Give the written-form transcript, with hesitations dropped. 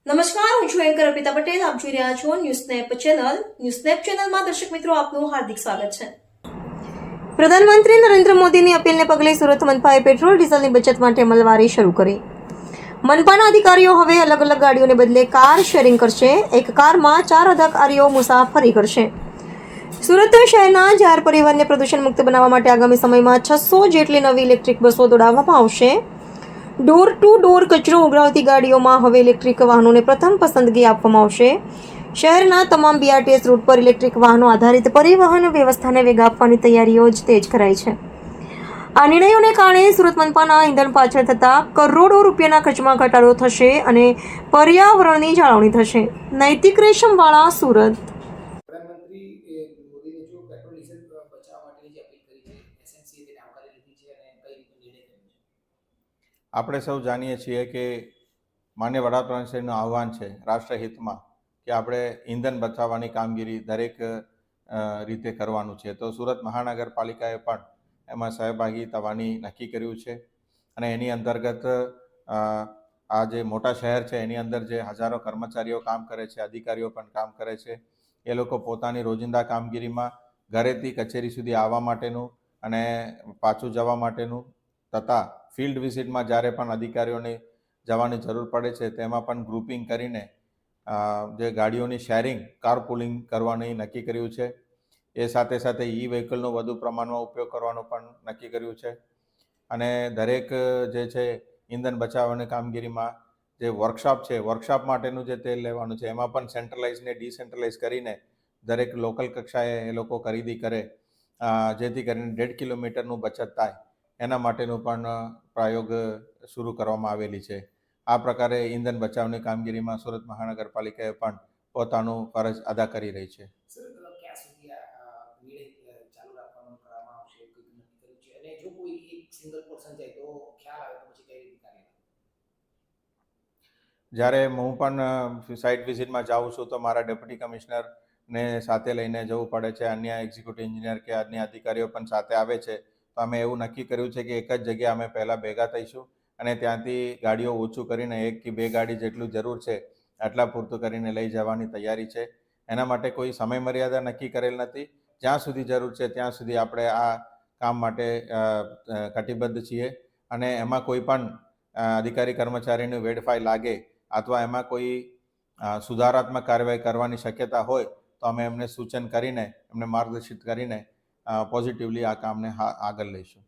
નમસ્કાર, હું છું એન્કર અર્પિતા પટેલ. આપ જોઈ રહ્યા છો ન્યૂઝ સ્નેપ ચેનલમાં દર્શક મિત્રો આપનું હાર્દિક સ્વાગત છે. પ્રધાનમંત્રી નરેન્દ્ર મોદીની અપીલને પગલે સુરત મનપાએ પેટ્રોલ ડીઝલની બચત માટે અમલવારી શરૂ કરી. મનપાના અધિકારીઓ હવે અલગ અલગ ગાડીઓને બદલે કાર શેરિંગ કરશે. એક કારમાં 4 અધિકારીઓ મુસાફરી કરશે. સુરત શહેરના જાહેર પરિવહનને પ્રદૂષણ મુક્ત બનાવવા માટે આગામી સમયમાં 600 જેટલી નવી ઇલેક્ટ્રિક બસો દોડાવવામાં આવશે. ડોર ટુ ડોર કચરો ઉઘરાવતી ગાડીઓમાં હવે ઇલેક્ટ્રિક વાહનોને પ્રથમ પસંદગી આપવામાં આવશે. શહેરના તમામ બીઆરટીએસ રૂટ પર ઇલેક્ટ્રિક વાહનો આધારિત પરિવહન વ્યવસ્થાને વેગ આપવાની તૈયારીઓ તેજ કરાઈ છે. આ નિર્ણયોને કારણે સુરત મનપાના ઇંધણ પાછળ થતા કરોડો રૂપિયાના ખર્ચમાં ઘટાડો થશે અને પર્યાવરણની જાળવણી થશે. નૈતિક રેશમવાળા, સુરત. પ્રધાનમંત્રી મોદીને જો પેટ્રોલ ડીઝલ બચાવવા માટેની જે અપીલ કરી છે, એસએનસીએ તેને આવકારી લીધી છે અને કઈ રીતે નિર્ણય કર્યો છે? આપણે સૌ જાણીએ છીએ કે માન્ય વડાપ્રધાનશ્રીનું આહવાન છે રાષ્ટ્રહિતમાં કે આપણે ઇંધણ બચાવવાની કામગીરી દરેક રીતે કરવાનું છે. તો સુરત મહાનગરપાલિકાએ પણ એમાં સહભાગી થવાની નક્કી કર્યું છે અને એની અંતર્ગત આ જે મોટા શહેર છે એની અંદર જે હજારો કર્મચારીઓ કામ કરે છે, અધિકારીઓ પણ કામ કરે છે, એ લોકો પોતાની રોજિંદા કામગીરીમાં ઘરેથી કચેરી સુધી આવવા માટેનું અને પાછું જવા માટેનું તથા ફિલ્ડ વિઝિટમાં જ્યારે પણ અધિકારીઓને જવાની જરૂર પડે છે તેમાં પણ ગ્રુપિંગ કરીને જે ગાડીઓની શેરિંગ કારપુલિંગ કરવાની નક્કી કર્યું છે. એ સાથે સાથે ઈ વ્હીકલનો વધુ પ્રમાણમાં ઉપયોગ કરવાનું પણ નક્કી કર્યું છે અને દરેક જે છે ઇંધણ બચાવવાની કામગીરીમાં જે વર્કશોપ માટેનું જે તેલ લેવાનું છે એમાં પણ સેન્ટ્રલાઇઝ ને ડિસેન્ટ્રલાઇઝ કરીને દરેક લોકલ કક્ષાએ એ લોકો ખરીદી કરે જેથી કરીને 1.5 કિલોમીટરનું બચત થાય એના માટેનું પણ પ્રયોગ શરૂ કરવામાં આવેલી છે. આ પ્રકારે ઇંધણ બચાવની કામગીરીમાં સુરત મહાનગરપાલિકાએ પણ પોતાનું ફરજ અદા કરી રહી છે. સર, ક્યાં સુધી આ નિર્ણય ચાલુ રાખવાનું કરવામાં આવશે કોઈ નક્કી કર્યું છે અને જો કોઈ એક સિંગલ પર્સન જાય તો ખ્યાલ આવે તો પછી કઈ રીતે કાર્ય? જ્યારે હું પણ સાઇટ વિઝિટમાં જાઉં છું તો મારા ડેપ્યુટી કમિશનરને સાથે લઈને જવું પડે છે. અન્ય એક્ઝિક્યુટિવ એન્જિનિયર કે અન્ય અધિકારીઓ પણ સાથે આવે છે. તો અમે એવું નક્કી કર્યું છે કે એક જ જગ્યાએ અમે પહેલાં ભેગા થઈશું અને ત્યાંથી ગાડીઓ ઓછું કરીને 1 કે 2 ગાડી જેટલું જરૂર છે આટલા પૂરતું કરીને લઈ જવાની તૈયારી છે. એના માટે કોઈ સમય મર્યાદા નક્કી કરેલ નથી. જ્યાં સુધી જરૂર છે ત્યાં સુધી આપણે આ કામ માટે કટિબદ્ધ છીએ અને એમાં કોઈ પણ અધિકારી કર્મચારીનું વેડફાઈ લાગે અથવા એમાં કોઈ સુધારાત્મક કાર્યવાહી કરવાની શક્યતા હોય તો અમે એમને સૂચન કરીને એમને માર્ગદર્શિત કરીને પોઝિટિવલી આ કામને આગળ લઈશું.